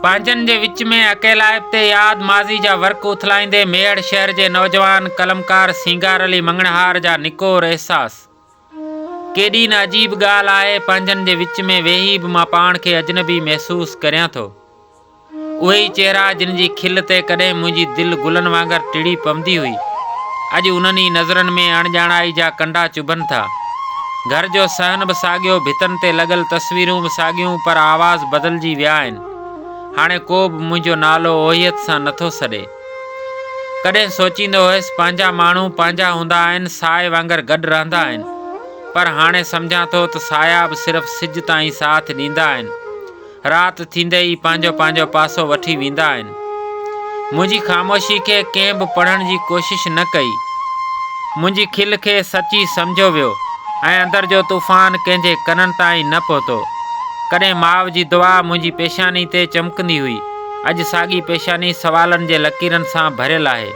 पांजन जे विच में अकेलाइप ते याद माज़ी जा वर्क उथलाईंदे मेहड़ शहर जे नौजवान कलमकार सिंगार अली मंगणहार जा निकोर एहसास। केॾी न अजीब ॻाल्हि आहे, पांजन जे विच में वेही बि मां पाण खे अजनबी महसूस करियां थो। उहे ई चेहरा जिन जी खिल ते कॾहिं मुंहिंजी दिलि गुलनि वांगुरु टिड़ी पवंदी हुई, अॼु उन्हनि ई नज़रनि में अणॼाणाई जा कंडा चुभनि था। घर जो सहन बि साॻियो, भितनि ते लॻल तस्वीरूं बि साॻियूं, पर आवाज़ बदिलजी विया आहिनि। हाणे को बि मुंहिंजो नालो ओहियत सां नथो सॾे। कॾहिं सोचींदो हुयसि पंहिंजा माण्हू पंहिंजा हूंदा आहिनि, साए वांगुरु गॾु रहंदा आहिनि, पर हाणे सम्झां थो त साया बि सिर्फ़ु सिज ताईं साथ ॾींदा आहिनि, राति थींदे ई पंहिंजो पंहिंजो पासो वठी वेंदा आहिनि। मुंहिंजी ख़ामोशी खे कंहिं बि पढ़ण जी कोशिशि न कई। मुंहिंजी खिल खे सची सम्झो वियो ऐं अंदर जो तूफ़ान कंहिंजे कननि ताईं न पहुतो। कॾहिं माउ जी दुआ मुंहिंजी पेशानी ते चमकंदी हुई, अॼु साॻी पेशानी सवालनि जे लकीरनि सां भरियल आहे।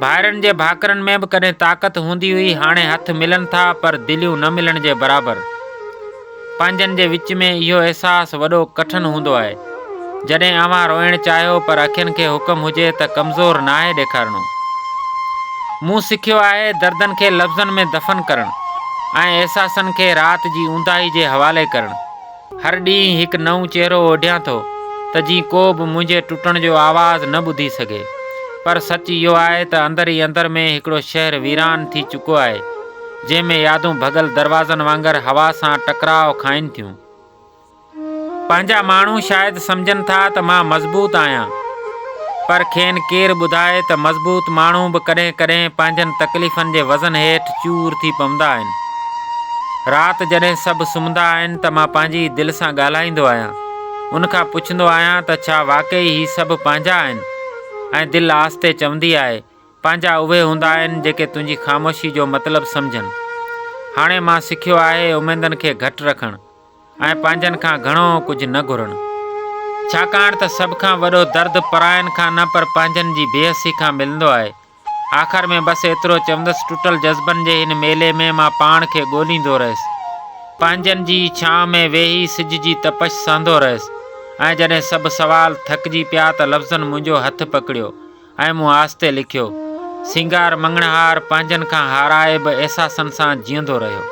भाइरनि जे भाकरनि में बि कॾहिं ताक़त हूंदी हुई, हाणे हथ मिलनि था पर दिलियूं न मिलण जे बराबरि। पंहिंजनि जे विच में इहो अहसासु वॾो कठिन हूंदो आहे। जॾहिं अव्हां रोइणु चाहियो पर अखियुनि खे हुकुम हुजे त कमज़ोर न आहे ॾेखारणो। मूं सिखियो आहे दर्दनि खे लफ़्ज़नि में दफ़न करणु ऐं अहसासनि खे राति जी ऊंदाही जे हवाले करणु। हर ॾींहुं हिकु नओं चहिरो ओढियां थो त जीअं को बि मुंहिंजे टुटण जो आवाज़ न ॿुधी सघे, पर सच इहो आहे त अंदर ई अंदर में हिकिड़ो शहर वीरान थी चुको आहे, जंहिंमें यादूं भॻल दरवाज़नि वांगुरु हवा सां टकराव खाइनि थियूं। पंहिंजा माण्हू शायदि सम्झनि था त मां मज़बूत आहियां, पर खेनि केरु ॿुधाए त मज़बूत माण्हू बि कॾहिं कॾहिं पंहिंजनि तकलीफ़ुनि जे वज़न हेठि चूर थी पवंदा आहिनि। राति जॾहिं सभु सुम्हंदा आहिनि त मां पंहिंजी दिलि सां ॻाल्हाईंदो आहियां। उनखां पुछंदो आहियां त छा वाक़ई ही सभु पंहिंजा आहिनि, ऐं दिलि आस्ते चवंदी आहे पंहिंजा उहे हूंदा आहिनि जेके तुंहिंजी ख़ामोशी जो मतिलबु सम्झनि। हाणे मां सिखियो आहे उमेदनि खे घटि रखणु ऐं पंहिंजनि खां घणो कुझु न घुरणु, छाकाणि त सभ खां वॾो दर्द परायनि खां न पर पंहिंजनि जी बेहसी खां मिलंदो आहे। आख़िर में बसि एतिरो चवंदुसि, टुटल जज़्बनि जे हिन मेले में मां पाण खे ॻोल्हींदो रहियुसि, पंहिंजनि जी छांव में वेही सिज जी तपश सहंदो रहियुसि, ऐं जॾहिं सभु सवाल थकिजी पिया त लफ़्ज़नि मुंहिंजो हथु पकड़ियो ऐं मूं आस्ते लिखियो, सिंगार मंगणहार पंहिंजनि खां हाराए बि अहसासनि सां जीअंदो रहियो।